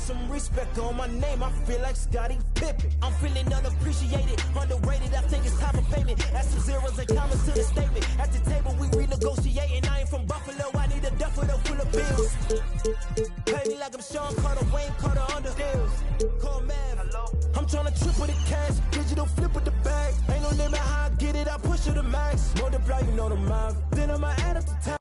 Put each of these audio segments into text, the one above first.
some respect on my name, I feel like Scottie Pippen. I'm feeling unappreciated, underrated, I think it's time for payment. Add some zeros and commas to the statement. At the table we renegotiating, I ain't from Buffalo, I need a duffel full of bills. Pay me like I'm Sean Carter, Wayne Carter under deals. Call Mav, I'm tryna triple the cash, digital flip with the bag. Ain't no limit how I get it, I push it to max. Multiply, you know the math, then I'ma add up the time.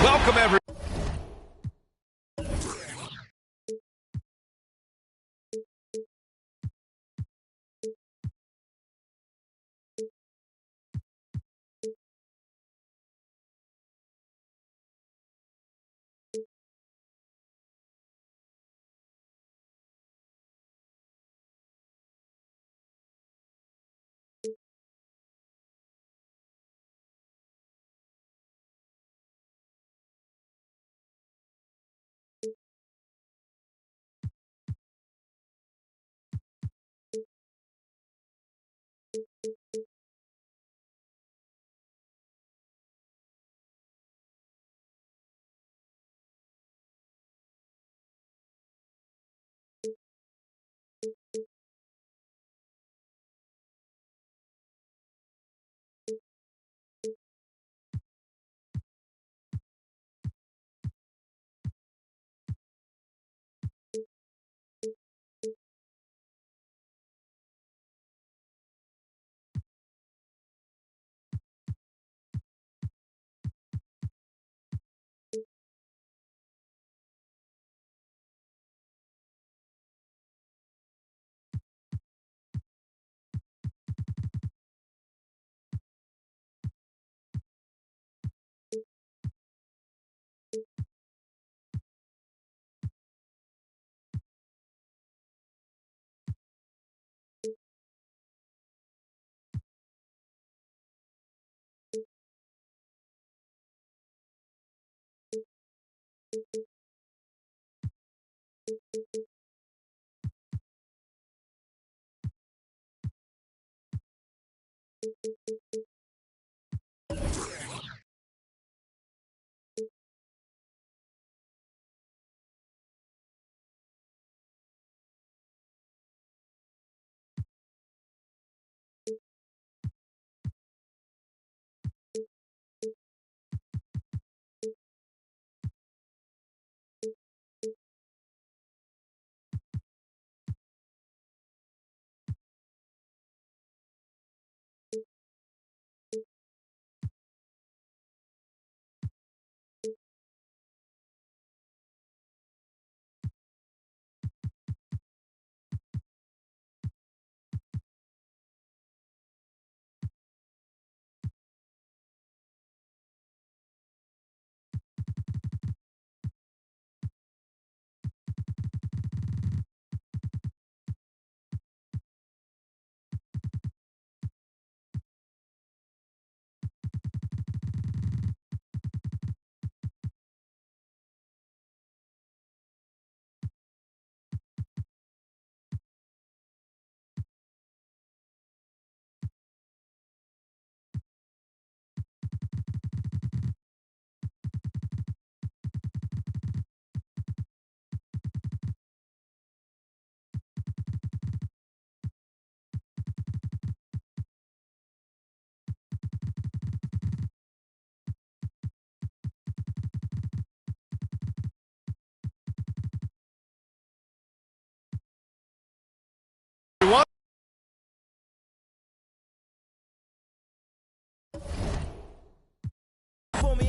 Welcome, everyone.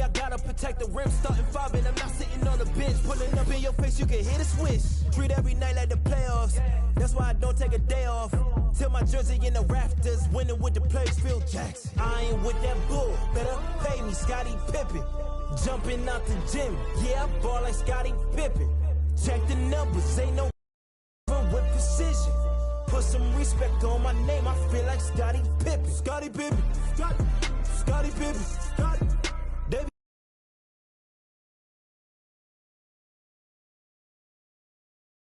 me, I gotta protect the rim. Starting five and I'm not sitting on the bench. Pulling up in your face, you can hear the switch. Treat every night like the playoffs. That's why I don't take a day off. Till my jersey in the rafters. Winning with the players, Phil Jackson. I ain't with that bull. Better pay me, Scottie Pippen. Jumping out the gym. Yeah, I ball like Scottie Pippen. Check the numbers, ain't no with precision. Put some respect on my name, I feel like Scottie Pippen. Scottie Pippen. Scottie Pippen. They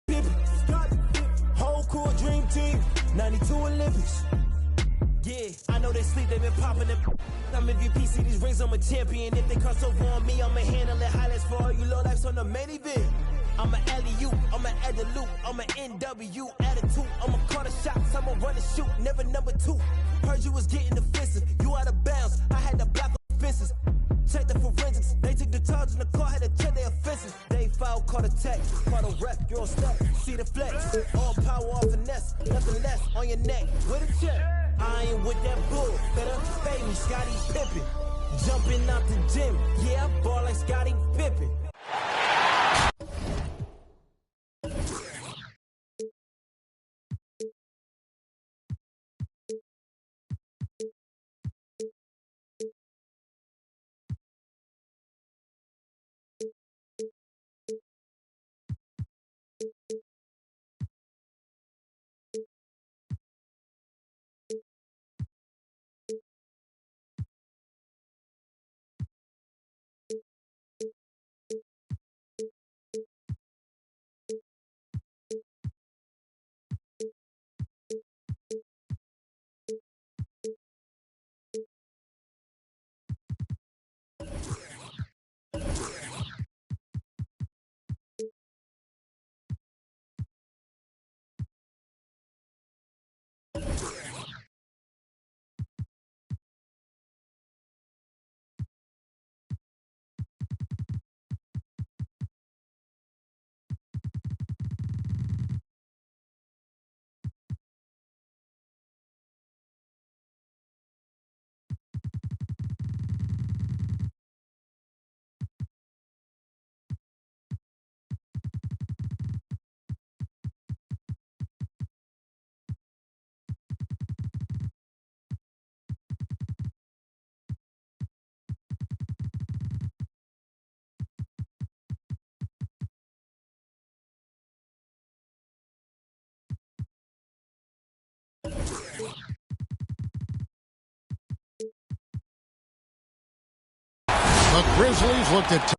be Pippen. Whole cool dream team. 92 Olympics. Yeah, I know they sleep, they been popping them. I'm MVP, see these rings, I'm a champion. If they cross over on me, I'ma handle it. Highlights for all you low lives on the main event. I'm an alley-oop, I'm an add the loop, I'm an NW attitude. I'ma call the shots, I'ma run and shoot, never number two. Heard you was getting offensive, you out of bounds, I had to block offenses. Check the forensics, they took the charge in the car, had to check their offenses. They filed, caught a tech, caught a rep, you're on step, see the flex. All power, all finesse, nothing less on your neck, with a check. I ain't with that bull, better pay me, Scottie Pippen. Jumping out the gym, yeah, I ball like Scottie Pippen. The Grizzlies looked at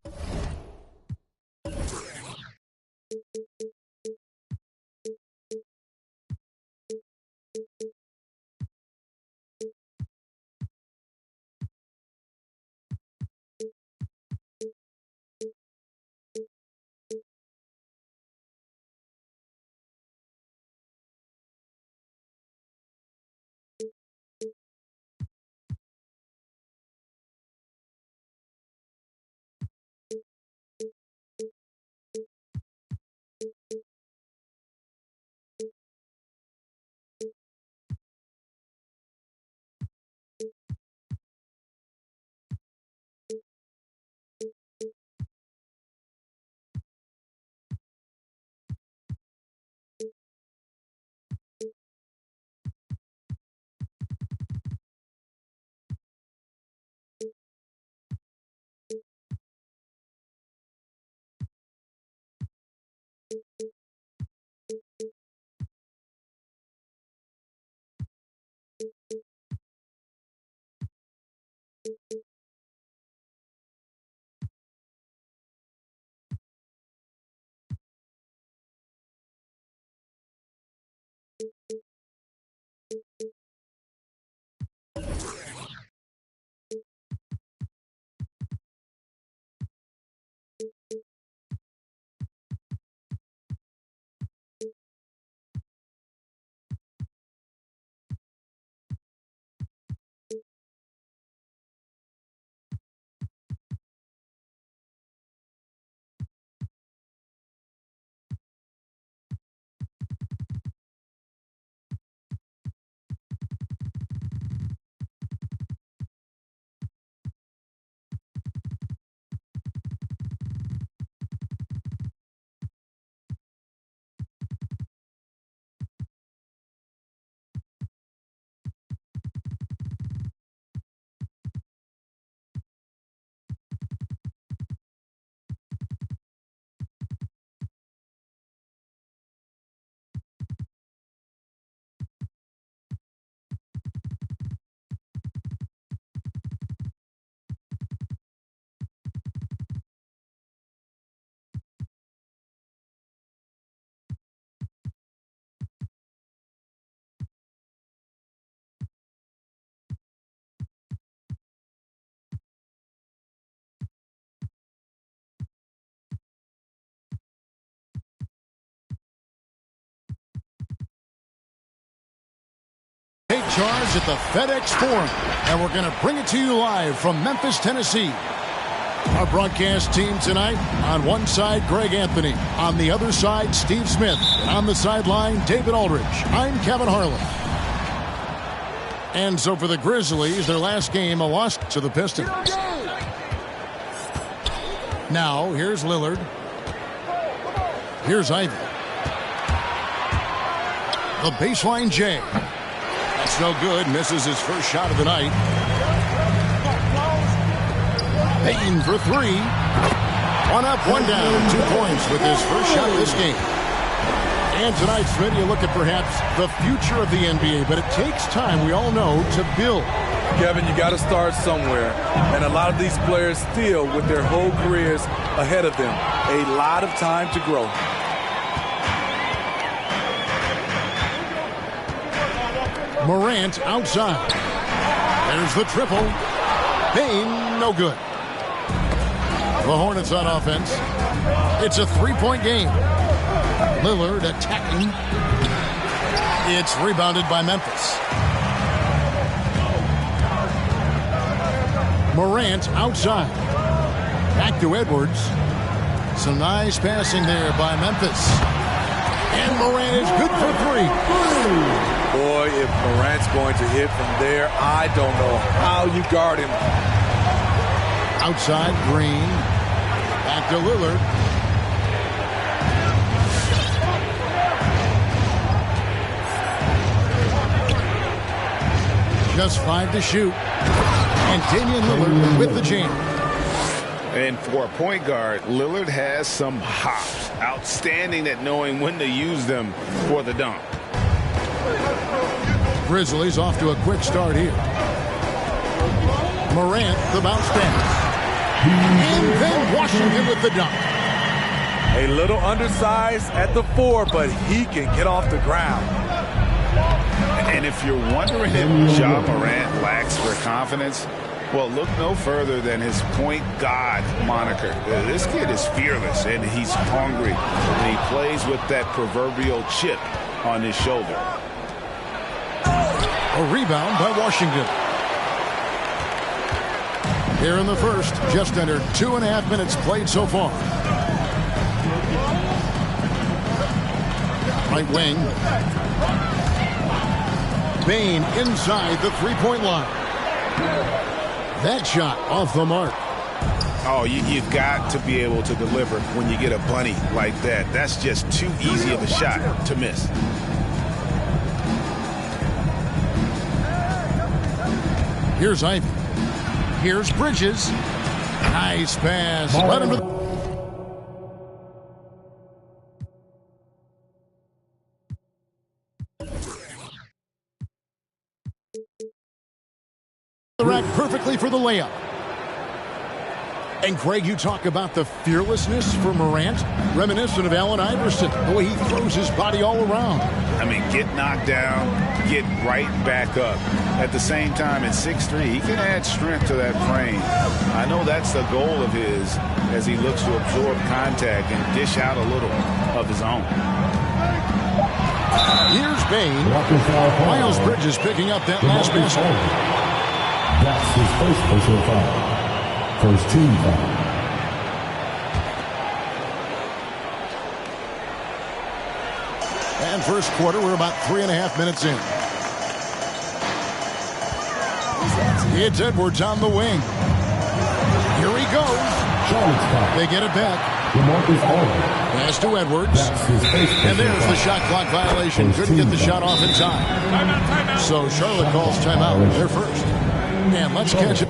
Take charge at the FedEx Forum, and we're going to bring it to you live from Memphis, Tennessee. Our broadcast team tonight, on one side, Greg Anthony. On the other side, Steve Smith. And on the sideline, David Aldridge. I'm Kevin Harlan. And so for the Grizzlies, their last game, a loss to the Pistons. Now, here's Lillard. Here's Ivy. The baseline J. That's no good. Misses his first shot of the night. Payton for three. One up, one down. 2 points with his first shot of this game. And tonight, Smith, you look at perhaps the future of the NBA, but it takes time, we all know, to build. Kevin, you got to start somewhere. And a lot of these players still, with their whole careers ahead of them, a lot of time to grow. Morant outside. There's the triple. Payne, no good. The Hornets on offense. It's a three-point game. Lillard attacking. It's rebounded by Memphis. Morant outside. Back to Edwards. Some nice passing there by Memphis. And Morant is good for three. Boy, if Morant's going to hit from there, I don't know how you guard him. Outside, Green. Back to Lillard. Just 5 to shoot. And Damian Lillard with the jam. And for a point guard, Lillard has some hops. Outstanding at knowing when to use them for the dunk. Grizzlies off to a quick start here. Morant, the bounce pass. And then Washington with the dunk. A little undersized at the 4, but he can get off the ground. And if you're wondering if Ja Morant lacks for confidence, well, look no further than his point god moniker. This kid is fearless, and he's hungry. And he plays with that proverbial chip on his shoulder. A rebound by Washington. Here in the first, just under 2.5 minutes played so far. Right wing. Bane inside the three-point line. That shot off the mark. Oh, you've got to be able to deliver when you get a bunny like that. That's just too easy of a shot to miss. Here's Ivy. Here's Bridges. Nice pass. Let him to the rack perfectly for the layup. And Greg, you talk about the fearlessness for Morant, reminiscent of Allen Iverson, the way he throws his body all around. I mean, get knocked down, get right back up. At the same time, at 6'3", he can add strength to that frame. I know that's the goal of his as he looks to absorb contact and dish out a little of his own. Here's Bane. Miles Bridges picking up that last basket. That's his first personal foul. First team foul. And first quarter, we're about 3.5 minutes in. It's Edwards on the wing. Here he goes. They get it back. Pass to Edwards. And there's the shot clock violation. Couldn't get the shot off in time. So Charlotte calls timeout. They're first. And let's catch it.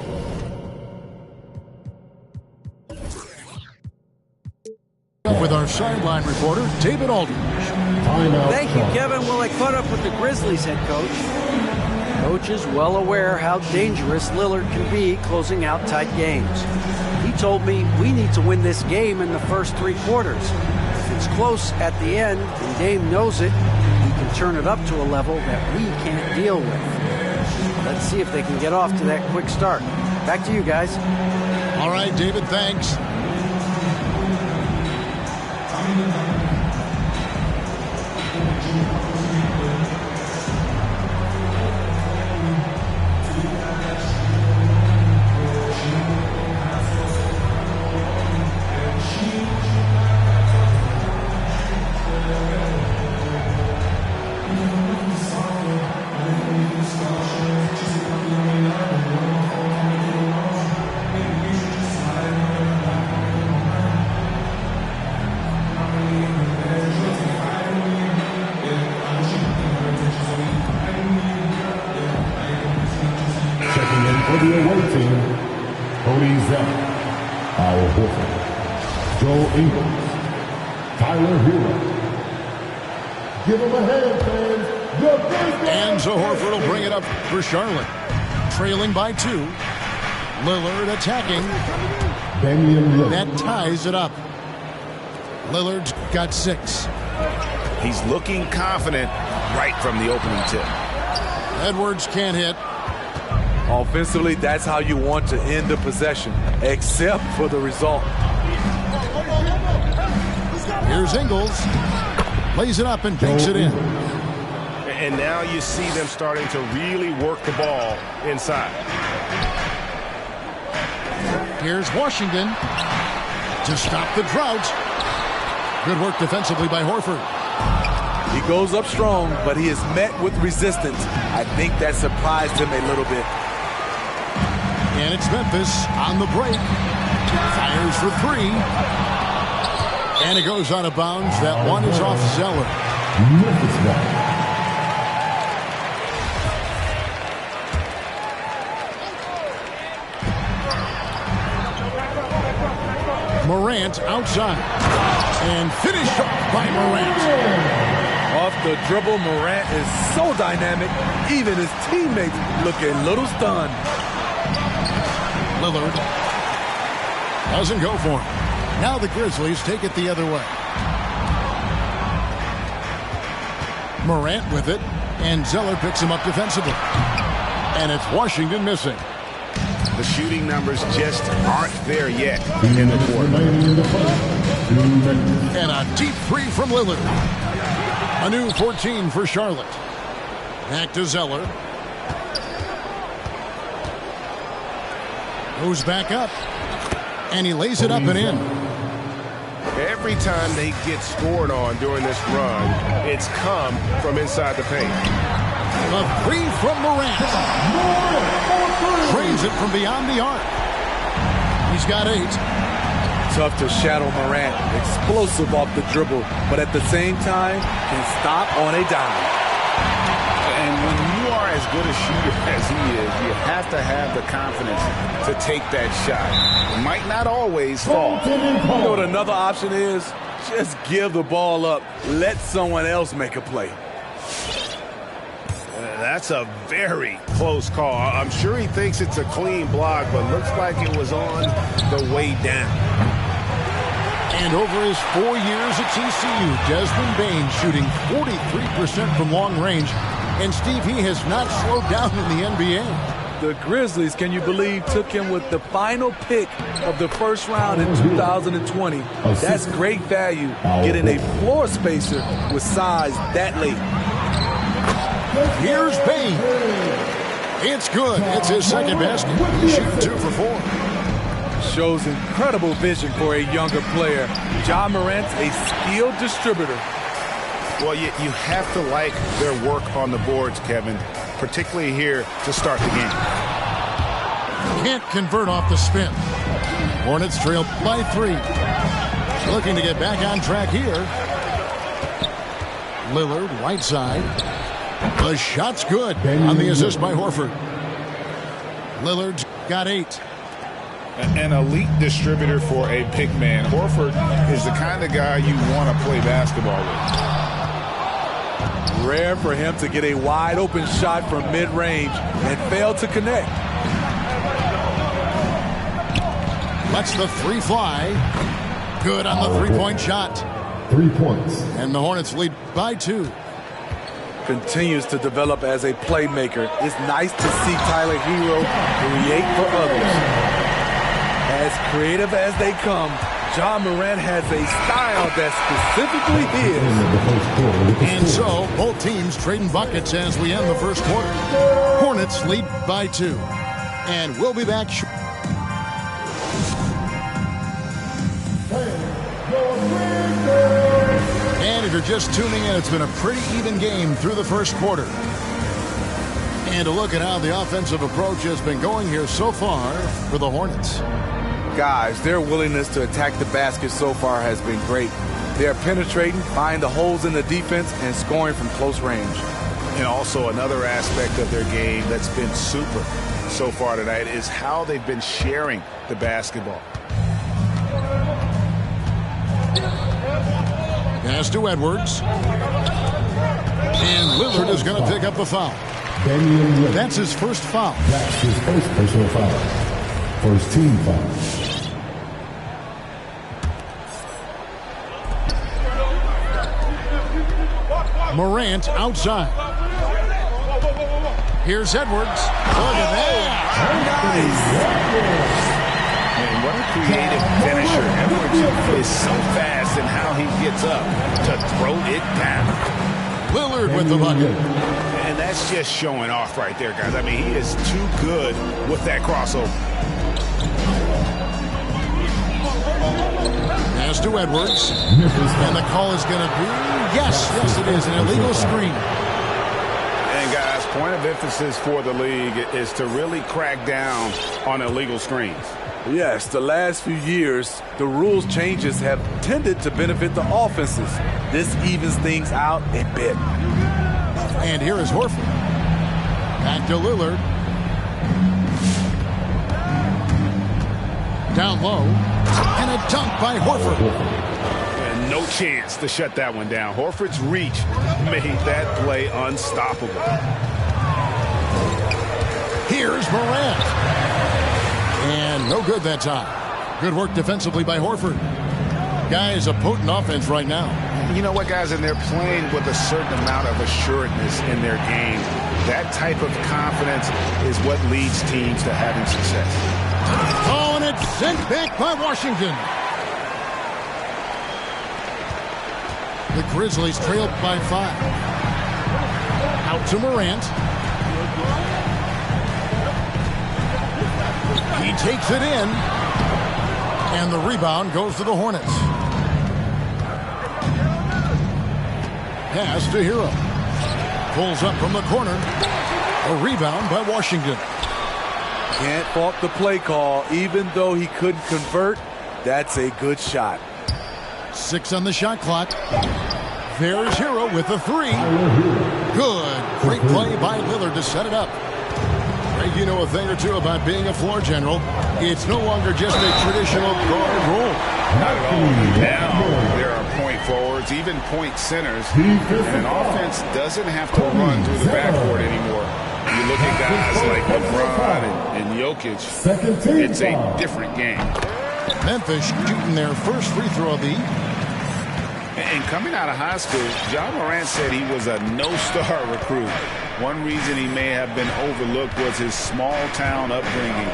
With our sideline reporter, David Aldridge. Thank you, Kevin. Well, I caught up with the Grizzlies head coach. Coach is well aware how dangerous Lillard can be closing out tight games. He told me we need to win this game in the first 3 quarters. If it's close at the end and Dame knows it, he can turn it up to a level that we can't deal with. Let's see if they can get off to that quick start. Back to you guys. All right, David, thanks. the away team, Cody Zeller, Al Horford, Joe Ingles, Tyler Hero. Give him a hand, fans. And so Horford will bring it up for Charlotte. Trailing by 2. Lillard attacking. That ties it up. Lillard's got 6. He's looking confident right from the opening tip. Edwards can't hit. Offensively, that's how you want to end the possession, except for the result. Here's Ingles. Lays it up and banks it in. And now you see them starting to really work the ball inside. Here's Washington to stop the drought. Good work defensively by Horford. He goes up strong, but he is met with resistance. I think that surprised him a little bit. And it's Memphis on the break. Fires for 3. And it goes out of bounds. That one is off Zeller. Memphis back. Morant outside. And finished off by Morant. Off the dribble, Morant is so dynamic. Even his teammates look a little stunned. Lillard doesn't go for him. Now the Grizzlies take it the other way. Morant with it. And Zeller picks him up defensively. And it's Washington missing. The shooting numbers just aren't there yet in the quarter. And a deep 3 from Lillard. A new 14 for Charlotte. Back to Zeller. Goes back up. And he lays it up and in. Every time they get scored on during this run, it's come from inside the paint. A 3 from Morant. Trains it from beyond the arc. He's got 8. Tough to shadow Morant. Explosive off the dribble, but at the same time, can stop on a dime. And when you are as good a shooter as he is, you have to have the confidence to take that shot. It might not always fall. You know what another option is? Just give the ball up. Let someone else make a play. That's a very close call. I'm sure he thinks it's a clean block, but looks like it was on the way down. And over his 4 years at TCU, Desmond Bane shooting 43% from long range. And Steve, he has not slowed down in the NBA. The Grizzlies, can you believe, took him with the final pick of the first round in 2020. That's great value, getting a floor spacer with size that late. Here's Bane. It's good. It's his second basket. He's shooting 2 for 4. Shows incredible vision for a younger player. Ja Morant's a skilled distributor. Well, you have to like their work on the boards, Kevin, particularly here to start the game. Can't convert off the spin. Hornets trail by 3. Looking to get back on track here. Lillard, right side. The shot's good on the assist by Horford. Lillard's got 8. An elite distributor for a pick man. Horford is the kind of guy you want to play basketball with. Rare for him to get a wide open shot from mid-range and fail to connect. Lets the 3 fly. Good on the 3-point shot. 3 points. And the Hornets lead by 2. Continues to develop as a playmaker. It's nice to see Tyler Hero create for others. As creative as they come, Ja Morant has a style that's specifically his. And so, both teams trading buckets as we end the first quarter. Hornets lead by 2. And we'll be back shortly. And if you're just tuning in, it's been a pretty even game through the first quarter. And a look at how the offensive approach has been going here so far for the Hornets. Guys, their willingness to attack the basket so far has been great. They are penetrating, finding the holes in the defense, and scoring from close range. And also another aspect of their game that's been super so far tonight is how they've been sharing the basketball. Pass to Edwards. And Lillard is going to pick up the foul. That's his first foul. That's his first personal foul. First team foul. Morant outside. Here's Edwards. Look at that. And what a creative finisher. Edwards is so fast in how he gets up to throw it down. Lillard with the bucket. And that's just showing off right there, guys. I mean, he is too good with that crossover. Pass to Edwards. And the call is going to be, yes, it is, an illegal screen. And guys, point of emphasis for the league is to really crack down on illegal screens. Yes, the last few years, the rules changes have tended to benefit the offenses. This evens things out a bit. And here is Horford. Back to Lillard. Down low. And a dunk by Horford. And no chance to shut that one down. Horford's reach made that play unstoppable. Here's Morant. And no good that time. Good work defensively by Horford. Guys, a potent offense right now. You know what, guys? And they're playing with a certain amount of assuredness in their game. That type of confidence is what leads teams to having success. Oh, and it's sent back by Washington. The Grizzlies trailed by 5. Out to Morant. He takes it in. And the rebound goes to the Hornets. Pass to Hero. Pulls up from the corner. A rebound by Washington. Can't fault the play call. Even though he couldn't convert, that's a good shot. 6 on the shot clock. There's Hero with the 3. Good. Great play by Lillard to set it up. Greg, you know a thing or two about being a floor general. It's no longer just a traditional guard role. Not at all. Now there are point forwards, even point centers. And an offense doesn't have to run through the backcourt anymore. You look at guys like LeBron and Jokic, it's a different game. Memphis shooting their first free throw of the evening. And coming out of high school, Ja Morant said he was a no-star recruit. One reason he may have been overlooked was his small-town upbringing,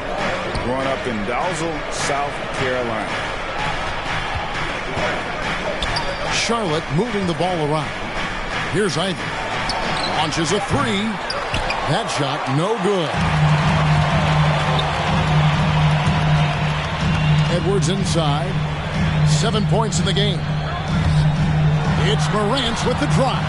growing up in Dalzell, South Carolina. Charlotte moving the ball around. Here's Ivy. Launches a 3. That shot no good. Edwards inside. 7 points in the game. It's Morant with the drive.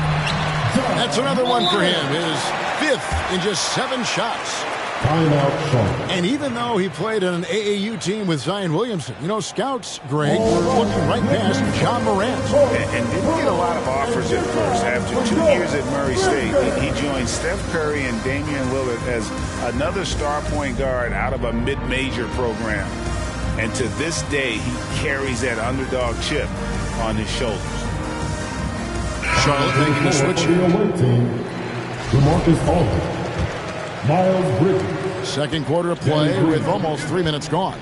That's another one for him. His 5th in just 7 shots. And even though he played on an AAU team with Zion Williamson, you know, scouts, Greg, were looking right past Ja Morant. And didn't get a lot of offers at first. After 2 years at Murray State, he joined Steph Curry and Damian Lillard as another star point guard out of a mid-major program. And to this day, he carries that underdog chip on his shoulders. Charlotte making the switch. DeMarcus Aldridge. Miles Bridges. Second quarter of play with almost 3 minutes gone.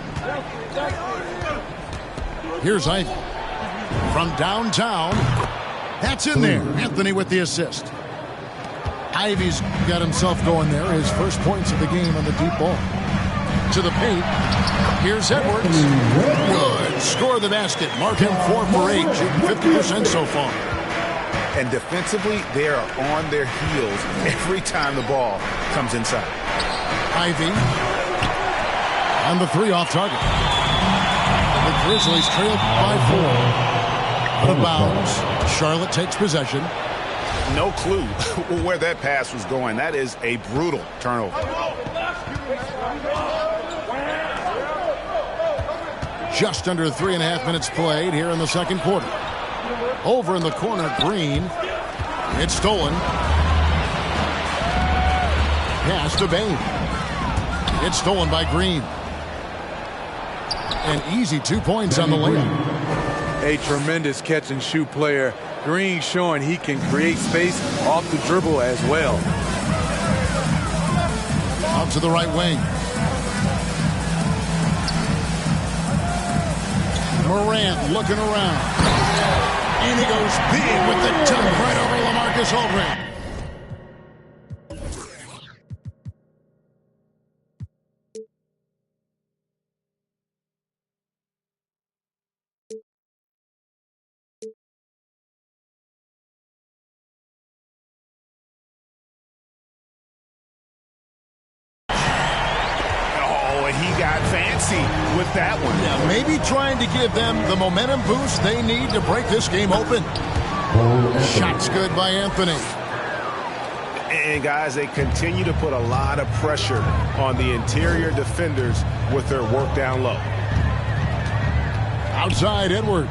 Here's Ivy. From downtown. That's in there. Anthony with the assist. Ivy's got himself going there. His first points of the game on the deep ball. To the paint. Here's Edwards. Good. Score the basket. Mark him 4 for 8. Shooting 50% so far. And defensively, they are on their heels every time the ball comes inside. Ivy on the 3 off target. The Grizzlies trail by 4. Out of bounds. Charlotte takes possession. No clue where that pass was going. That is a brutal turnover. Just under 3.5 minutes played here in the second quarter. Over in the corner, Green. It's stolen. pass to Bane. It's stolen by Green. An easy 2 points on the layup. A tremendous catch-and-shoot player. Green showing he can create space off the dribble as well. Out to the right wing. Morant looking around. And he goes big with the dunk right over LaMarcus Aldridge. With that one. Yeah, maybe trying to give them the momentum boost they need to break this game open. Shot's good by Anthony. And guys, they continue to put a lot of pressure on the interior defenders with their work down low. Outside Edwards.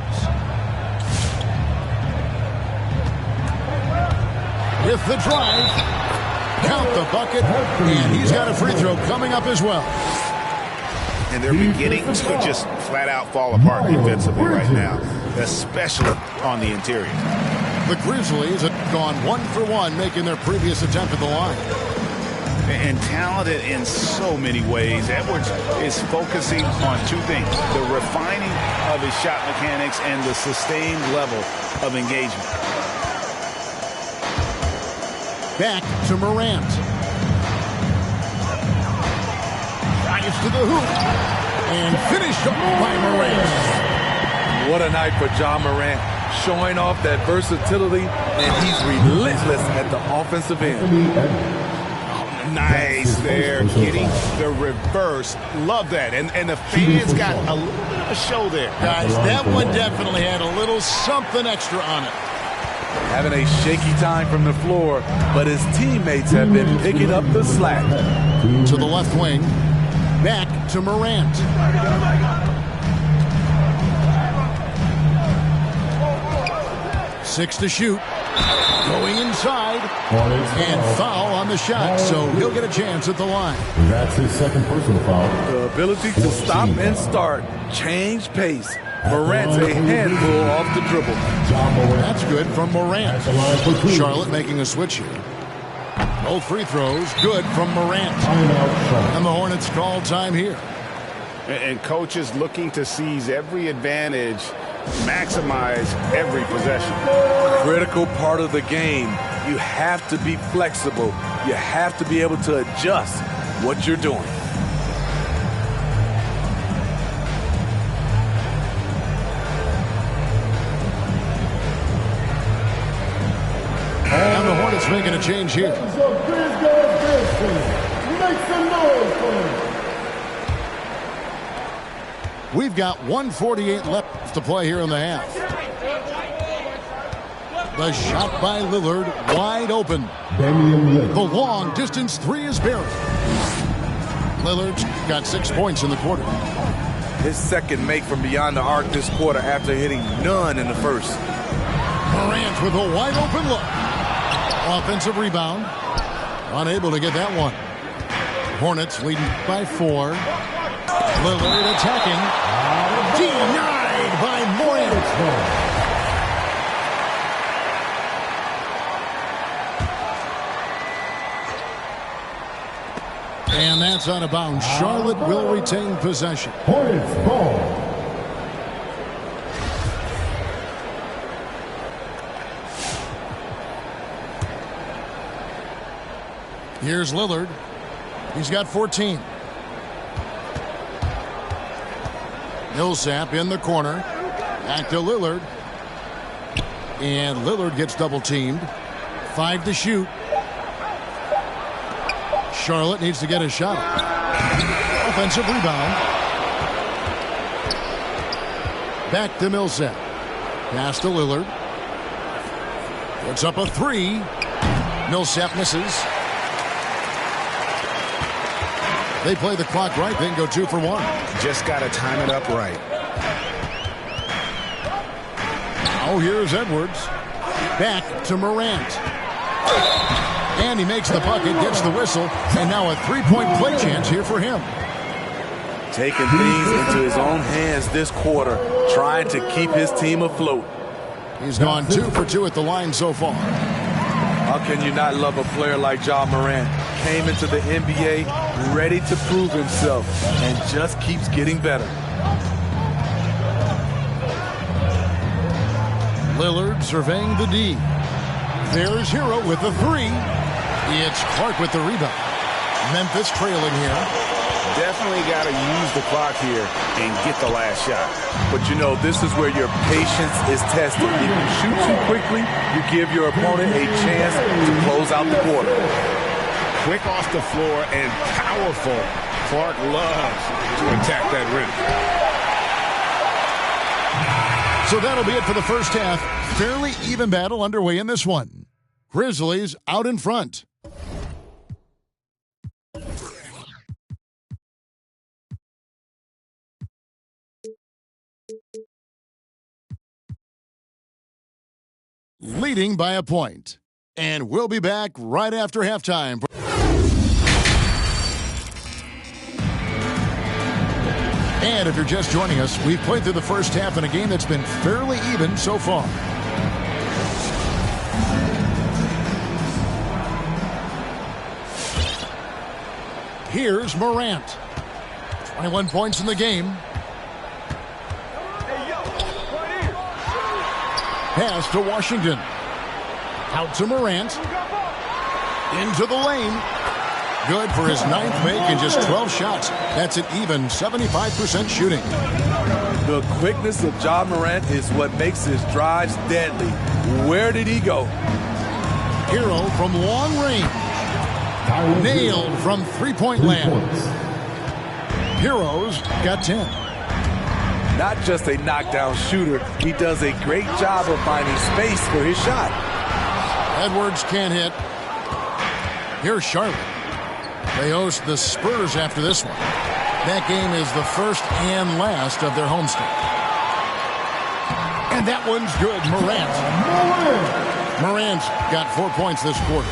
With the drive. Count the bucket. And he's got a free throw coming up as well. And they're beginning to just flat out fall apart defensively right now, especially on the interior. The Grizzlies have gone 1 for 1, making their previous attempt at the line. And talented in so many ways. Edwards is focusing on 2 things: the refining of his shot mechanics and the sustained level of engagement. Back to Morant. To the hoop and finished up by Morant. What a night for Ja Morant, showing off that versatility, and he's relentless at the offensive end. Nice there, getting the reverse. Love that. And the fans got a little bit of a show there. Guys, that one definitely had a little something extra on it. Having a shaky time from the floor, but his teammates have been picking up the slack. To the left wing. Back to Morant. Six to shoot. Going inside. And foul on the shot, so he'll get a chance at the line. That's his second personal foul. The ability to stop and start, change pace. Morant's a handful off the dribble. That's good from Morant. Charlotte making a switch here. Both free throws good from Morant. And the Hornets call time here. And coach is looking to seize every advantage, maximize every possession. Critical part of the game. You have to be flexible. You have to be able to adjust what you're doing. And the Hornets making a change here. We've got 1:48 left to play here in the half. The shot by Lillard, wide open. The long distance 3 is buried. Lillard's got 6 points in the quarter. His second make from beyond the arc this quarter after hitting none in the first. Morant with a wide open look. Offensive rebound. Unable to get that one. Hornets leading by 4. Lillard attacking. Denied by Morant. And that's out of bounds. Charlotte will retain possession. Hornets ball. Here's Lillard. He's got 14. Millsap in the corner. Back to Lillard. And Lillard gets double teamed. 5 to shoot. Charlotte needs to get a shot. Offensive rebound. Back to Millsap. Pass to Lillard. Puts up a 3. Millsap misses. They play the clock right, then go 2 for 1. Just got to time it up right. Now here's Edwards. Back to Morant. And he makes the bucket, gets the whistle, and now a three-point play chance here for him. Taking things into his own hands this quarter, trying to keep his team afloat. He's gone 2 for 2 at the line so far. How can you not love a player like Ja Morant? Came into the NBA ready to prove himself and just keeps getting better. Lillard surveying the D. There's Hero with the 3. It's Clark with the rebound. Memphis trailing here. Definitely got to use the clock here and get the last shot. But you know, this is where your patience is tested. If you shoot too quickly, you give your opponent a chance to close out the quarter. Quick off the floor and powerful. Clark loves to attack that rim. So that'll be it for the first half. Fairly even battle underway in this one. Grizzlies out in front. Leading by a point. And we'll be back right after halftime. And if you're just joining us, we've played through the first half in a game that's been fairly even so far. Here's Morant. 21 points in the game. Pass to Washington. Out to Morant. Into the lane. Good for his 9th make in just 12 shots. That's an even 75% shooting. The quickness of Ja Morant is what makes his drives deadly. Where did he go? Hero from long range. Nailed from three-point land. Hero's got 10. Not just a knockdown shooter, he does a great job of finding space for his shot. Edwards can't hit. Here's Charlotte. They host the Spurs after this one. That game is the first and last of their homestand. And that one's good. Morant's got 4 points this quarter.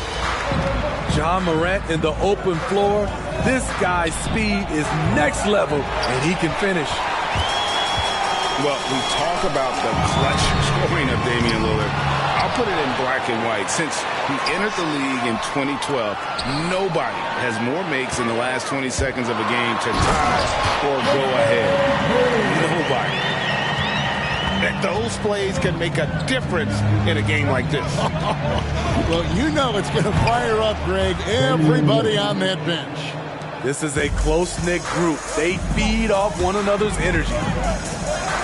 Ja Morant in the open floor. This guy's speed is next level, and he can finish. Well, we talk about the clutch scoring of Damian Lillard. I'll put it in black and white. Since he entered the league in 2012, nobody has more makes in the last 20 seconds of a game to tie or go ahead. Nobody. Those plays can make a difference in a game like this. Well, you know it's going to fire up, Greg, everybody on that bench. This is a close-knit group. They feed off one another's energy.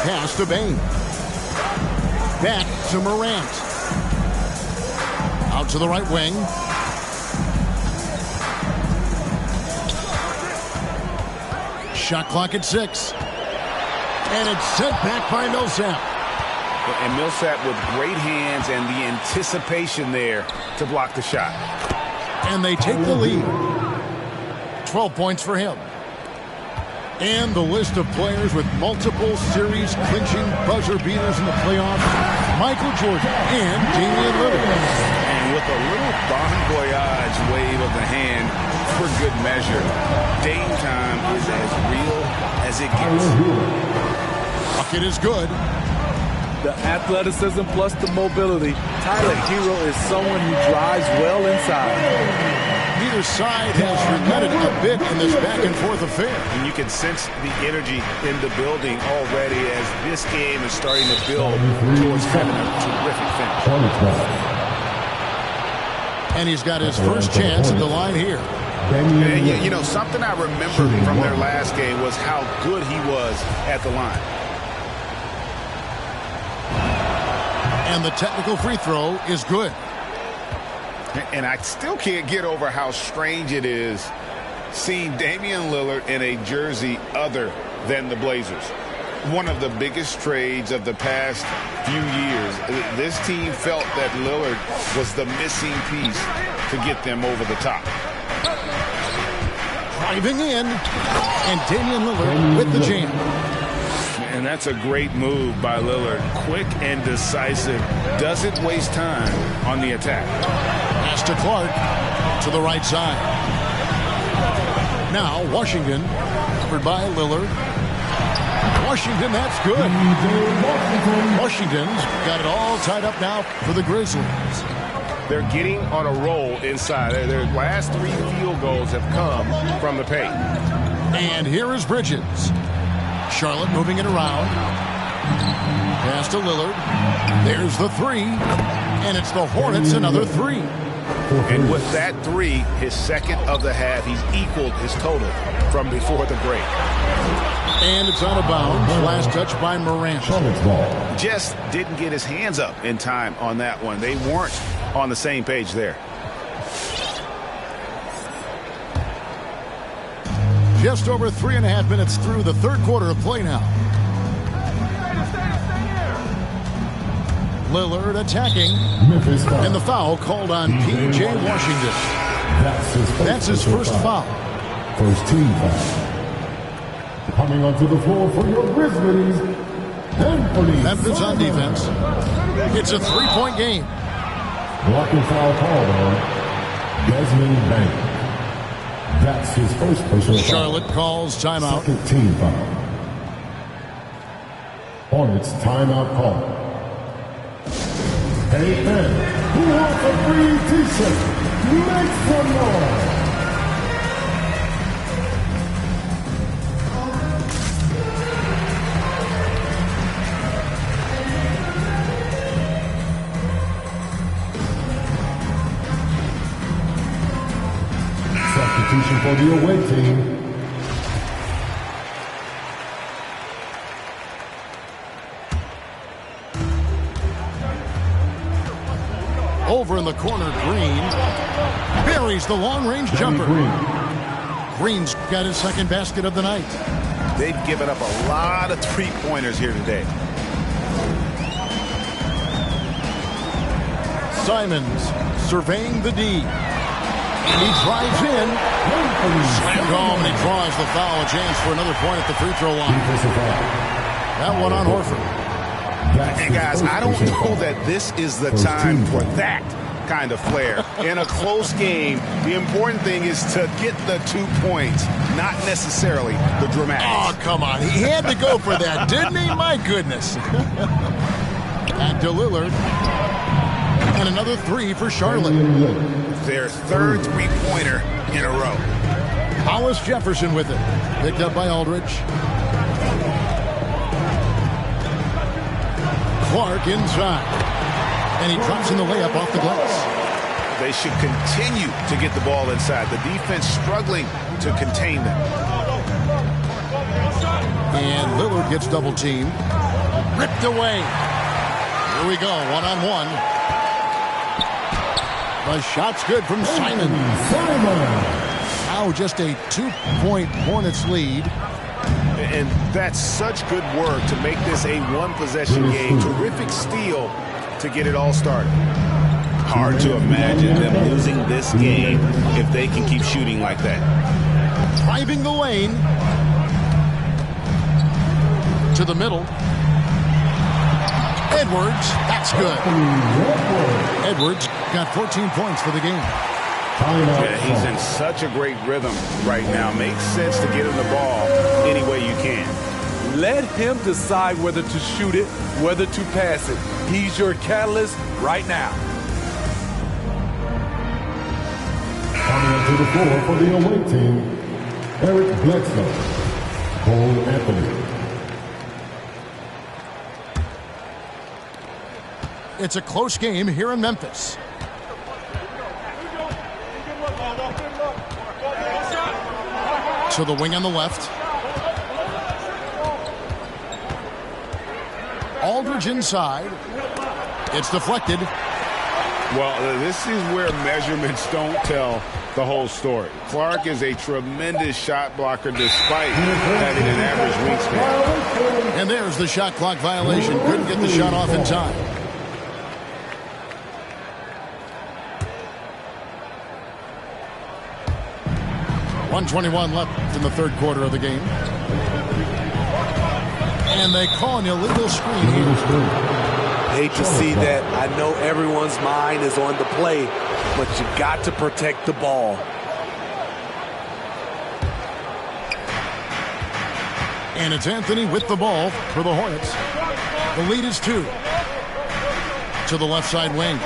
Pass to Bane. Back to Morant. Out to the right wing. Shot clock at 6. And it's sent back by Millsap. And Millsap with great hands and the anticipation there to block the shot. And they take the lead. 12 points for him. And the list of players with multiple series-clinching buzzer beaters in the playoffs, Michael Jordan and Damian Lillard. And with a little bon voyage wave of the hand for good measure, Dame time is as real as it gets. Bucket is good. The athleticism plus the mobility. Tyler Hero is someone who drives well inside. Neither side has relented a bit in this back-and-forth affair. And you can sense the energy in the building already as this game is starting to build towards having a terrific finish. And he's got his first chance at the line here. And you know, something I remember from their last game was how good he was at the line. And the technical free throw is good. And I still can't get over how strange it is seeing Damian Lillard in a jersey other than the Blazers. One of the biggest trades of the past few years. This team felt that Lillard was the missing piece to get them over the top. Driving in, and Damian Lillard with the jam. And that's a great move by Lillard. Quick and decisive. Doesn't waste time on the attack. Pass to Clark. to the right side. Now Washington, covered by Lillard. Washington, that's good. Washington's got it all tied up now for the Grizzlies. They're getting on a roll inside. Their last 3 field goals have come from the paint. And here is Bridges. Charlotte moving it around. Pass to Lillard. There's the 3. And it's the Hornets, another 3. And with that 3, his second of the half, he's equaled his total from before the break. And it's out of bounds. Last touch by Morant. Just didn't get his hands up in time on that one. They weren't on the same page there. Just over 3.5 minutes through the third quarter of play now. Lillard attacking. And the foul called on P.J. Washington. That's his first foul. First team foul. Coming onto the floor for your Grizzlies, Memphis on defense. It's a 3-point game. Blocking foul called on Desmond Bain. That's his first personal foul. Charlotte calls timeout. Second team foul. Hornets timeout call. Hey fans, who wants a free t-shirt? Make some noise. Substitution for the away team. Over in the corner, Green buries the long-range jumper. Green's got his second basket of the night. They've given up a lot of three-pointers here today. Simons surveying the D. He drives in. Slammed home, and he draws the foul. A chance for another point at the free throw line. That one on Horford. And guys, I don't know that this is the time for that kind of flair. In a close game, the important thing is to get the 2 points, not necessarily the dramatics. Oh, come on. He had to go for that, didn't he? My goodness. Back to Lillard. And another 3 for Charlotte. Their third three-pointer in a row. Hollis Jefferson with it. Picked up by Aldridge. Clark inside. And he drops in the layup off the glass. They should continue to get the ball inside. The defense struggling to contain them. And Lillard gets double teamed. Ripped away. Here we go, one-on-one. The shot's good from Simon. Now just a 2-point Hornets lead. And that's such good work to make this a one-possession game. Terrific steal to get it all started. Hard to imagine them losing this game if they can keep shooting like that. Driving the lane. To the middle. Edwards, that's good. Edwards got 14 points for the game. Yeah, he's in such a great rhythm right now. Makes sense to get him the ball any way you can. Let him decide whether to shoot it, whether to pass it. He's your catalyst right now. Coming to the floor for the away team, Eric Bledsoe, Cole Anthony. It's a close game here in Memphis. To the wing on the left. Aldridge inside. It's deflected. Well, this is where measurements don't tell the whole story. Clark is a tremendous shot blocker despite having an average wingspan. And there's the shot clock violation. Couldn't get the shot off in time. .121 left in the third quarter of the game. And they call an illegal screen here. Hate to see that. I know everyone's mind is on the play, but you got to protect the ball. And it's Anthony with the ball for the Hornets. The lead is 2. To the left side wing.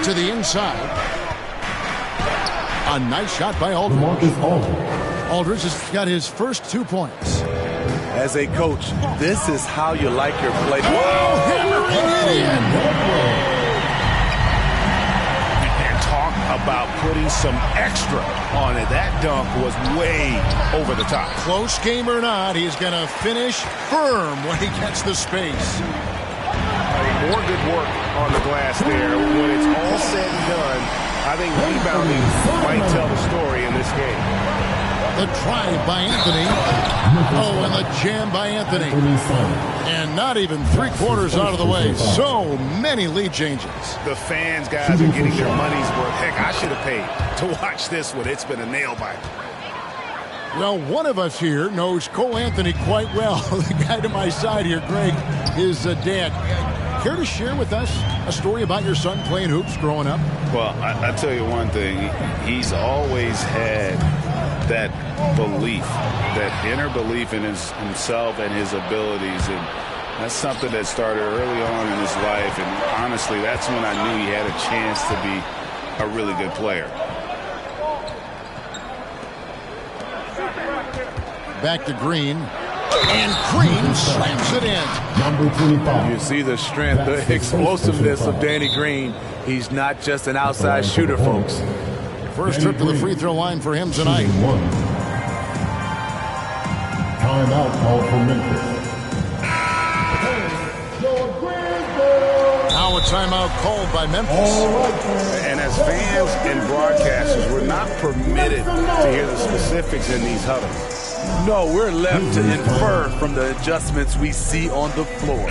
To the inside. A nice shot by Aldridge. Aldridge has got his first 2 points. As a coach, this is how you like your play. Whoa, hammering it in. And talk about putting some extra on it. That dunk was way over the top. Close game or not, he's going to finish firm when he gets the space. More good work on the glass there. When it's all said and done, I think rebounding might tell the story in this game. The drive by Anthony. Oh, and the jam by Anthony. And not even 3/4 out of the way. So many lead changes. The fans, guys, are getting their money's worth. Heck, I should have paid to watch this one. It's been a nail-biter. Well, one of us here knows Cole Anthony quite well. The guy to my side here, Greg, is dad. Care to share with us a story about your son playing hoops growing up? Well, I tell you one thing. He's always had that belief, that inner belief in himself and his abilities. And that's something that started early on in his life. And honestly, that's when I knew he had a chance to be a really good player. Back to Green. And Green slams it in. Number 25. You see the strength, the explosiveness of Danny Green. He's not just an outside shooter, folks. First trip to the free throw line for him tonight. Timeout called for Memphis. Now a timeout called by Memphis. And as fans and broadcasters, we're not permitted to hear the specifics in these huddles. No, we're left to infer from the adjustments we see on the floor.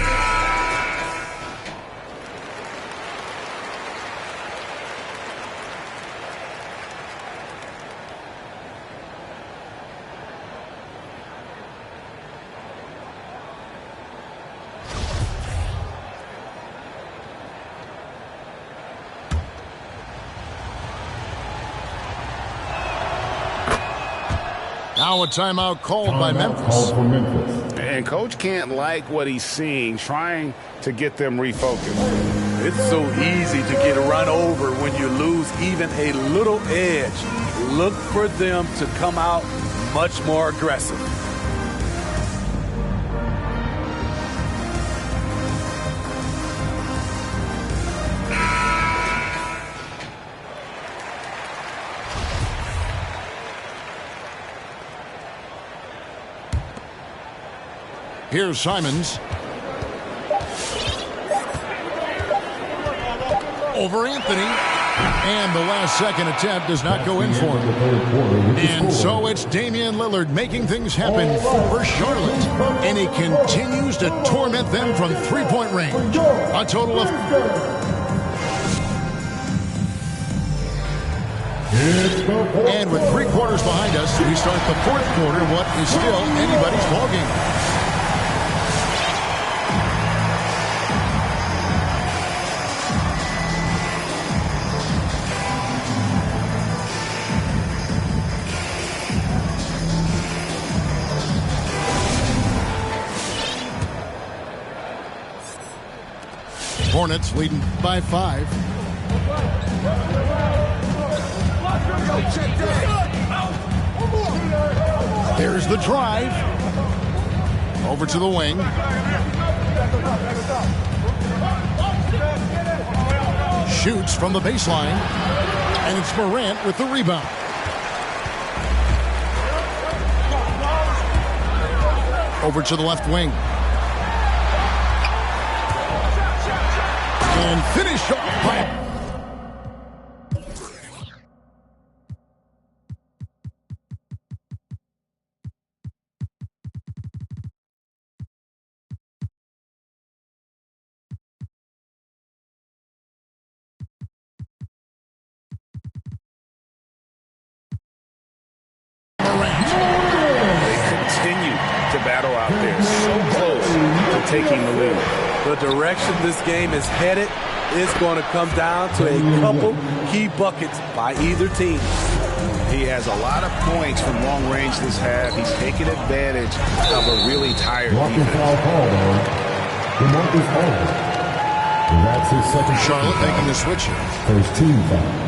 Now a timeout called by Memphis. And Coach can't like what he's seeing, trying to get them refocused. It's so easy to get run over when you lose even a little edge. Look for them to come out much more aggressive. Here's Simons. Over Anthony. And the last second attempt does not go in for him. And so it's Damian Lillard making things happen for Charlotte. And he continues to torment them from three-point range. A total of... And with 3/4 behind us, we start the fourth quarter, what is still anybody's ballgame. Hornets leading by 5. There's the drive. Over to the wing. Shoots from the baseline. And it's Morant with the rebound. Over to the left wing. And finish off by... They continue to battle out there, so close to taking the lead. The direction this game is headed It's going to come down to a couple key buckets by either team. He has a lot of points from long range this half. He's taking advantage of a really tired defense. Foul call, though. DeMarcus Aldridge. That's his second. Charlotte making the switch here. First team foul.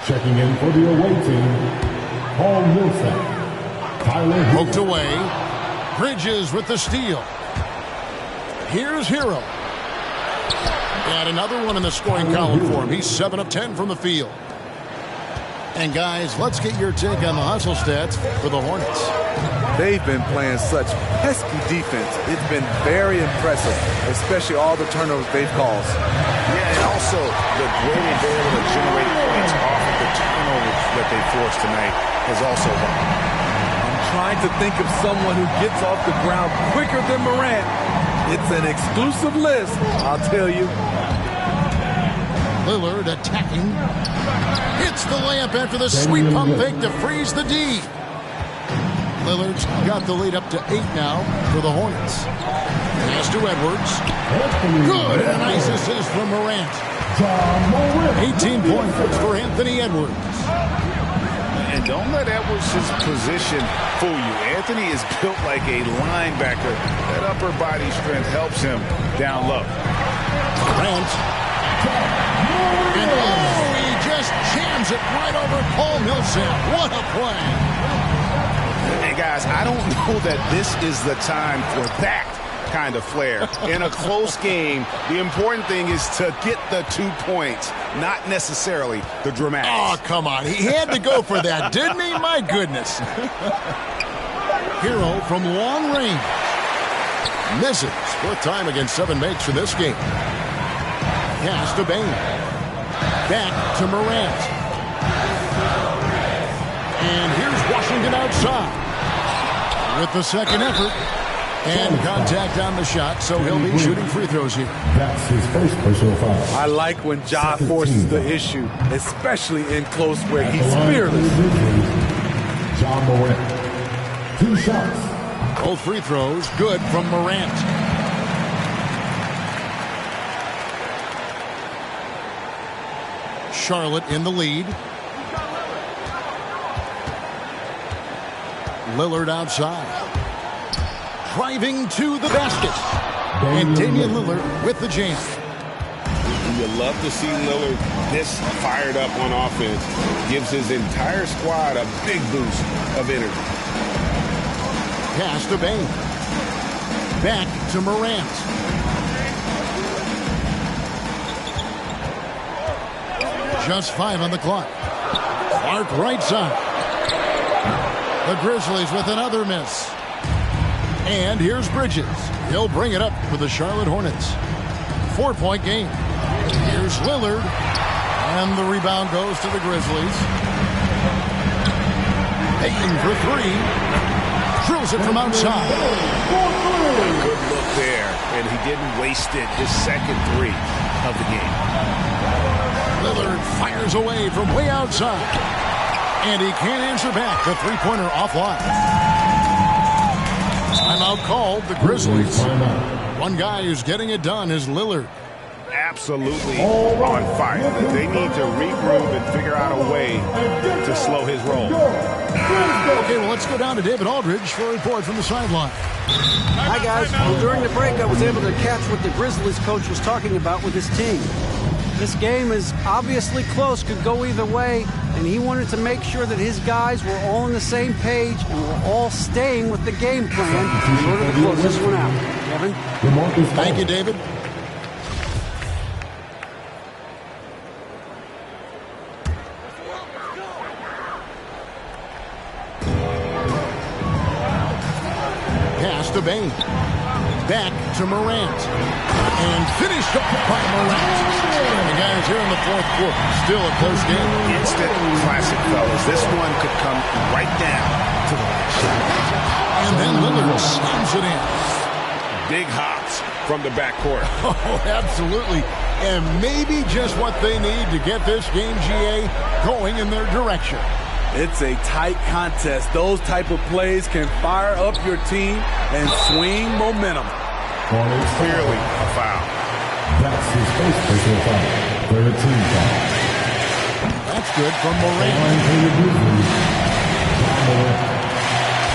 Checking in for the away team, Paul Millsap. Tyler Poked away. Bridges with the steal. Here's Hero. And another one in the scoring column for him. He's 7 of 10 from the field. And guys, let's get your take on the hustle stats for the Hornets. They've been playing such pesky defense. It's been very impressive, especially all the turnovers they've caused. Yeah, and also the way they're able to generate points off of the turnovers that they forced tonight has also helped. I'm trying to think of someone who gets off the ground quicker than Morant. It's an exclusive list, I'll tell you. Lillard attacking. Hits the layup after the sweep pump fake to freeze the D. Lillard's got the lead up to 8 now for the Hornets. Pass to Edwards. Good, and a nice assist from Morant. 18 points for Anthony Edwards. And don't let Edwards' position fool you. Anthony is built like a linebacker. That upper body strength helps him down low. Morant. And he just jams it right over Paul Millsap. What a play. Hey, guys, I don't know that this is the time for that kind of flair. In a close game, the important thing is to get the 2 points, not necessarily the dramatics. Oh, come on. He had to go for that, didn't he? My goodness. Hero from long range. Misses. Fourth time against 7 makes for this game. Pass to Bane. Back to Morant. And here's Washington outside with the second effort. And contact on the shot, so he'll be shooting free throws here. That's his first personal foul. I like when Ja forces the issue, especially in close where he's fearless. Ja Morant. 2 shots. Both free throws good from Morant. Charlotte in the lead. Lillard outside. Driving to the basket. And Damian Lillard with the jam. You love to see Lillard this fired up on offense. Gives his entire squad a big boost of energy. Pass to Bane. Back to Morant. Just 5 on the clock. Clark right side. The Grizzlies with another miss. And here's Bridges. He'll bring it up for the Charlotte Hornets. 4-point game. Here's Lillard. And the rebound goes to the Grizzlies. Payton for 3. Drills it from outside. Good look there, and he didn't waste it. His second 3 of the game. Lillard fires away from way outside. And he can't answer back. The three-pointer offline. Timeout called, the Grizzlies. One guy who's getting it done is Lillard. Absolutely on fire. They need to regroup and figure out a way to slow his roll. Okay, well, let's go down to David Aldridge for a report from the sideline. Hi, guys. Well, during the break, I was able to catch what the Grizzlies coach was talking about with his team. This game is obviously close, could go either way, and he wanted to make sure that his guys were all on the same page and were all staying with the game plan in order to close this one out. Kevin? Thank you, David. Pass to Bain. Back to Morant. And finished up by Morant. And guys, here in the fourth quarter, still a close game. Instant classic, fellas. This one could come right down to the last shot. And then Lillard slams it in. Big hops from the backcourt. Oh, absolutely. And maybe just what they need to get this game, GA, going in their direction. It's a tight contest. Those type of plays can fire up your team and swing momentum. Clearly a foul. That's his first personal foul. 13 foul. That's good from Morant.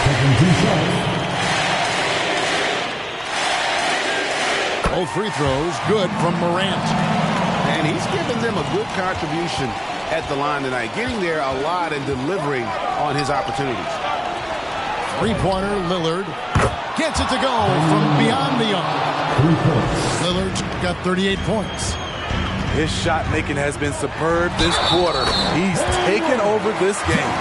Taking 2 shots. Both free throws good from Morant. And he's given them a good contribution at the line tonight, getting there a lot and delivering on his opportunities. Three-pointer, Lillard gets it to go from beyond the arc. 3 points. Lillard's got 38 points. His shot making has been superb this quarter. He's taken over this game.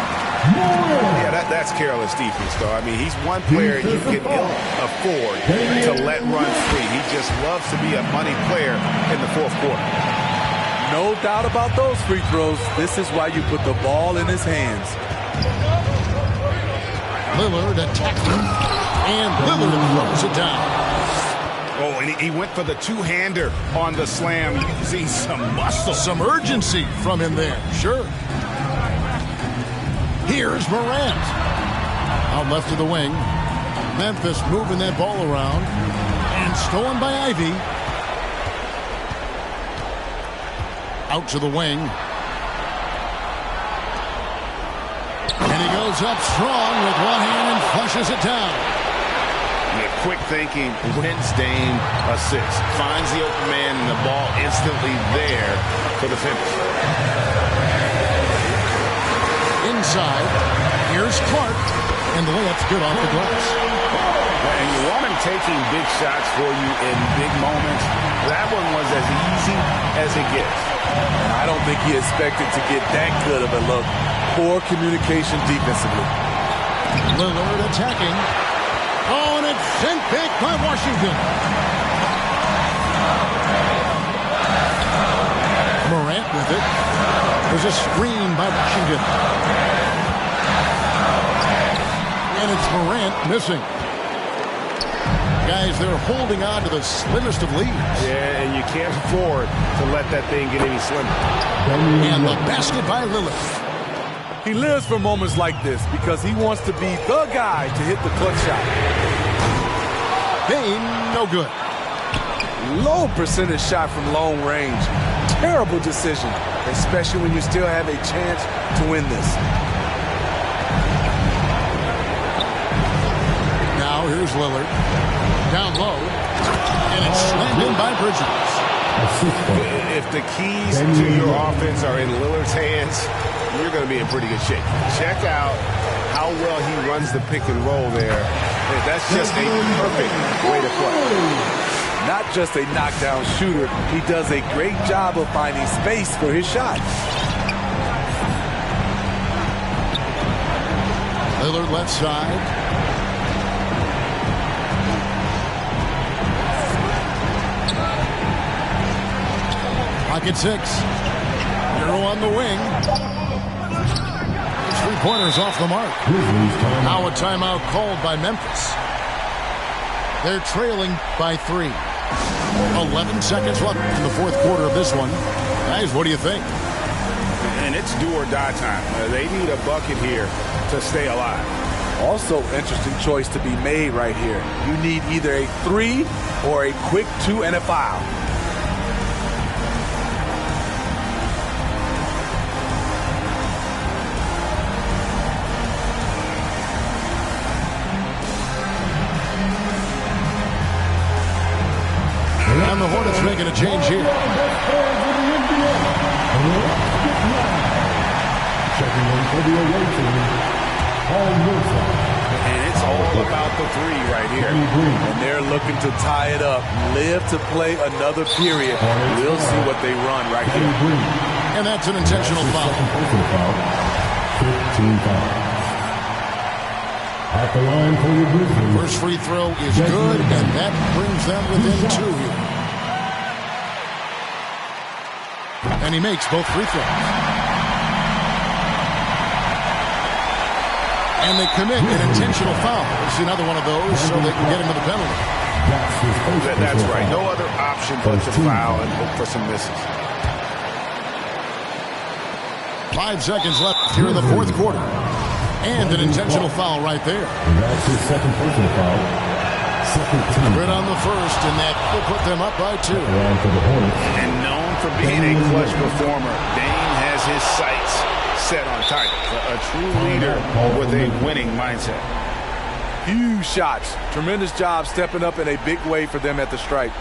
Yeah, that's careless defense, though. I mean, he's one player you can ill afford to let run free. He just loves to be a money player in the fourth quarter. No doubt about those free throws. This is why you put the ball in his hands. Lillard attacking, and Lillard throws it down. Oh, and he went for the two-hander on the slam. You can see some muscle. Some urgency from him there, sure. Here's Morant. Out left of the wing. Memphis moving that ball around. And stolen by Ivy. Out to the wing. And he goes up strong with one hand and flushes it down. Yeah, quick thinking wins Dame assist. Finds the open man and the ball instantly there for the finish. Inside, here's Clark, and the layup's good off the glass. And you want him taking big shots for you in big moments. That one was as easy as it gets. I don't think he expected to get that good of a look. Poor communication defensively. Lillard attacking. Oh, and it's sent back by Washington. Morant with it. There's a screen by Washington. And it's Morant missing. Guys, they're holding on to the slimmest of leads. Yeah, and you can't afford to let that thing get any slimmer. And the basket by Lillard. He lives for moments like this because he wants to be the guy to hit the clutch shot. Bain, no good. Low percentage shot from long range. Terrible decision, especially when you still have a chance to win this. Now here's Lillard. Down low. And it's slammed in by Bridges. If the keys to your offense are in Lillard's hands, you're going to be in pretty good shape. Check out how well he runs the pick and roll there. That's just a perfect way to play. Not just a knockdown shooter, he does a great job of finding space for his shot. Lillard left side. Pocket 6. Hero on the wing. Three-pointers off the mark. Now a timeout called by Memphis. They're trailing by 3. 11 seconds left in the fourth quarter of this one. Guys, what do you think? And it's do or die time. They need a bucket here to stay alive. Also, interesting choice to be made right here. You need either a 3 or a quick 2 and a foul. And the Hornets making a change here. Checking in for the away team, Paul Millsap. And it's all about the three right here. And they're looking to tie it up, live to play another period. We'll see what they run right here. And that's an intentional foul. 15 fouls. At the line for the Grizzlies. First free throw is good, and that brings them within 2 here. And he makes both free throws. And they commit an intentional foul. It's another one of those so they can get into the penalty. That's right. No other option but to foul and hope for some misses. 5 seconds left here in the fourth quarter. And an intentional foul right there. And that's his second personal foul. Second team. Good on the first, and that will put them up by 2. And known for being a clutch performer, Dame has his sights set on target. A true leader with a winning mindset. Huge shots. Tremendous job stepping up in a big way for them at the stripe.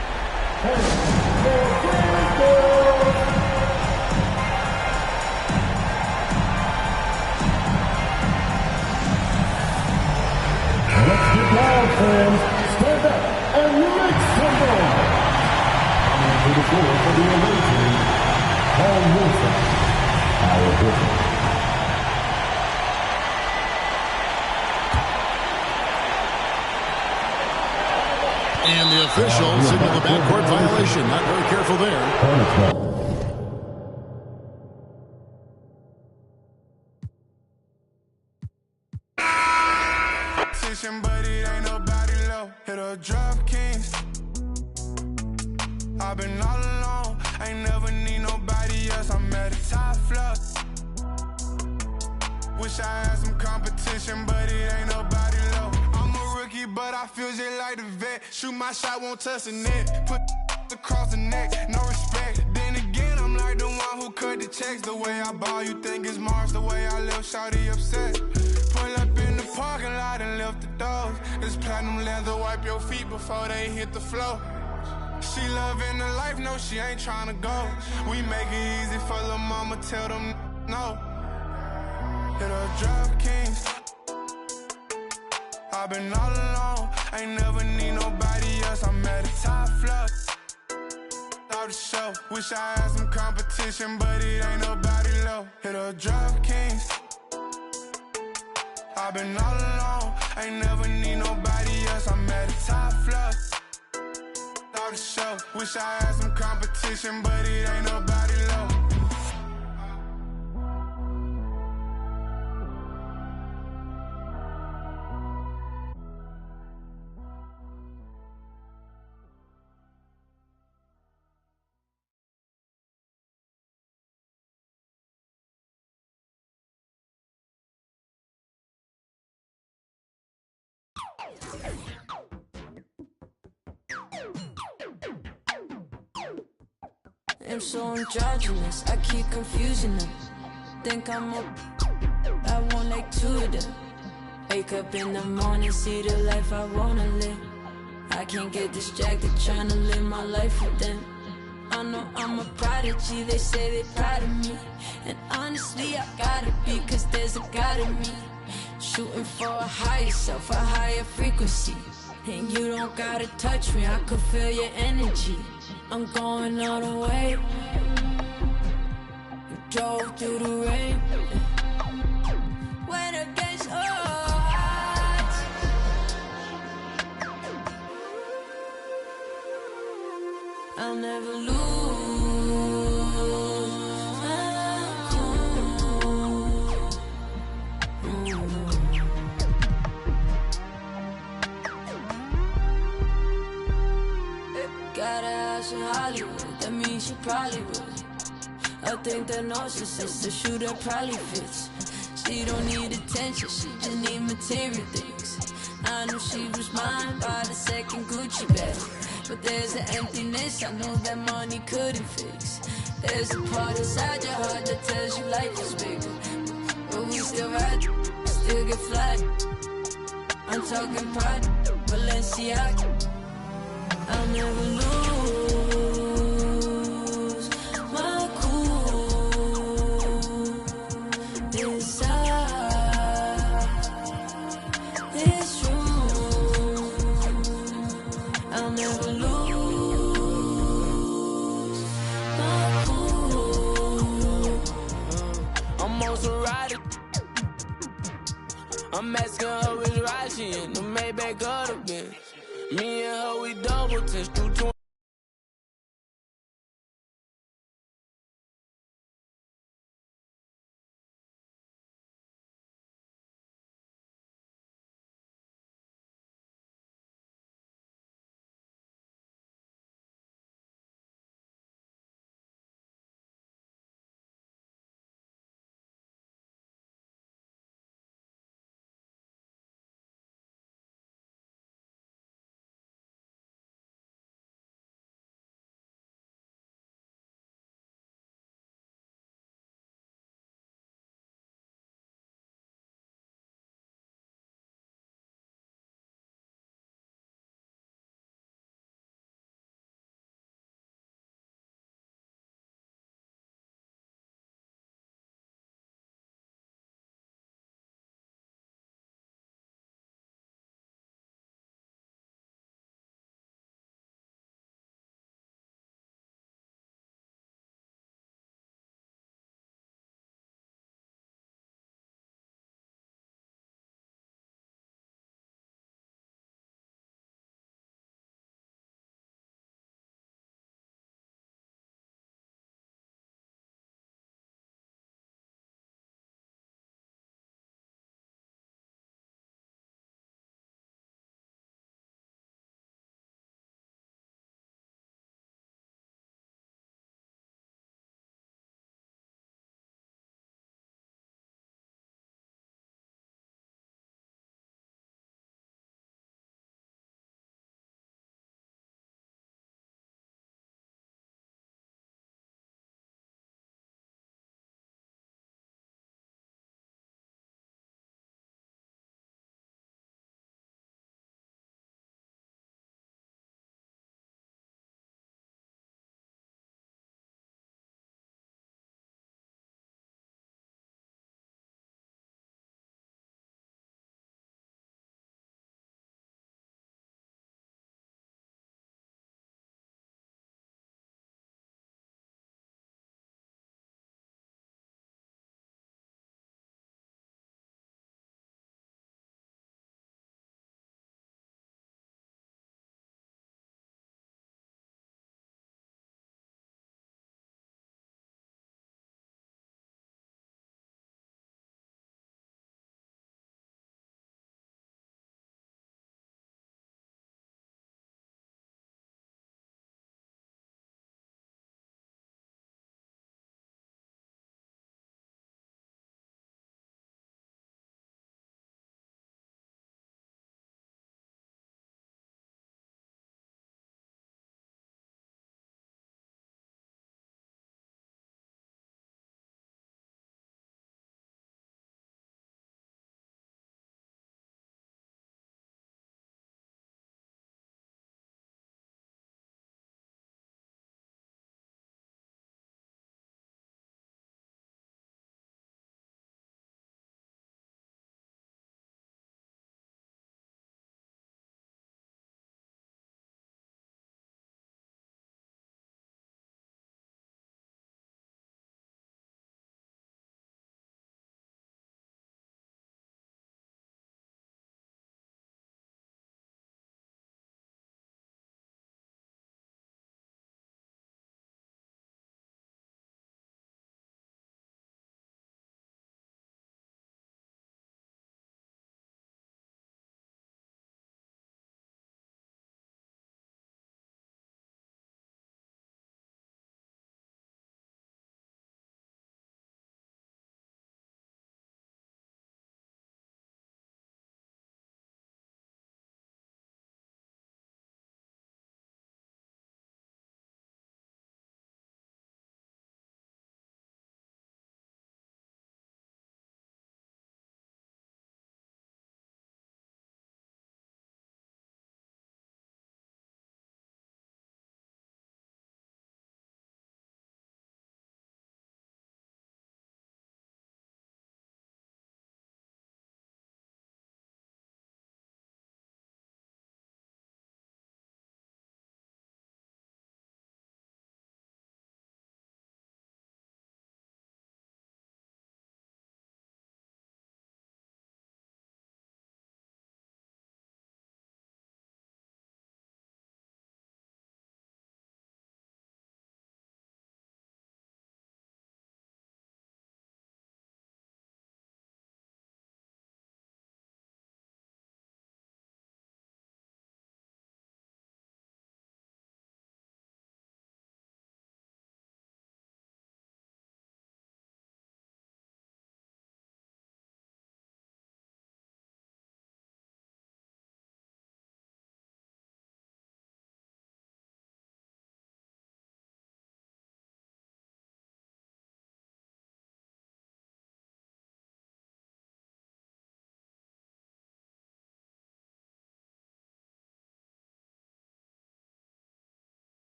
Let's get down, fans. Stand up and make some noise. Coming to the floor for the away team, Paul Millsap. Our Horford. And the official signaled the backcourt violation. Not very careful there. But it ain't nobody low. Hit a drop kings. I've been all alone. Ain't never need nobody else. I'm at the top floor. Wish I had some competition, but it ain't nobody low. I'm a rookie, but I feel just like the vet. Shoot my shot, won't touch the net. Put across the neck, no respect. Then again, I'm like the one who cut the checks. The way I ball, you think it's Mars. The way I live, shawty upset. Pull up in the parking lot and lift the doors. This platinum leather, wipe your feet before they hit the floor. She loving the life, no, she ain't tryna go. We make it easy for the mama, tell them no. Hit a drop kings. I've been all alone, ain't never need nobody else. I'm at the top floor. Out the show, wish I had some competition, but it ain't nobody low. Hit a drop kings. I've been all alone, ain't never need nobody else. I'm at the top floor. Out the show, wish I had some competition, but it ain't nobody low. I'm so androgynous, I keep confusing them. Think I'm a I want like 2 of them. Wake up in the morning, see the life I wanna live. I can't get distracted trying to live my life with them. I know I'm a prodigy, they say they proud of me. And honestly, I gotta be, cause there's a God in me. Shooting for a higher self, a higher frequency. And you don't gotta touch me, I could feel your energy. I'm going all the way. We drove through the rain. When it gets hot, I'll never lose. Got a house in Hollywood, that means she probably would. I think that narcissist, the shooter probably fits. She don't need attention, she just need material things. I knew she was mine by the second Gucci bag. But there's an emptiness I know that money couldn't fix. There's a part inside your heart that tells you life is bigger. But we still ride, still get flat. I'm talking pride, Balenciaga. I'll never lose my cool. back of the bench. Me and her, we double test through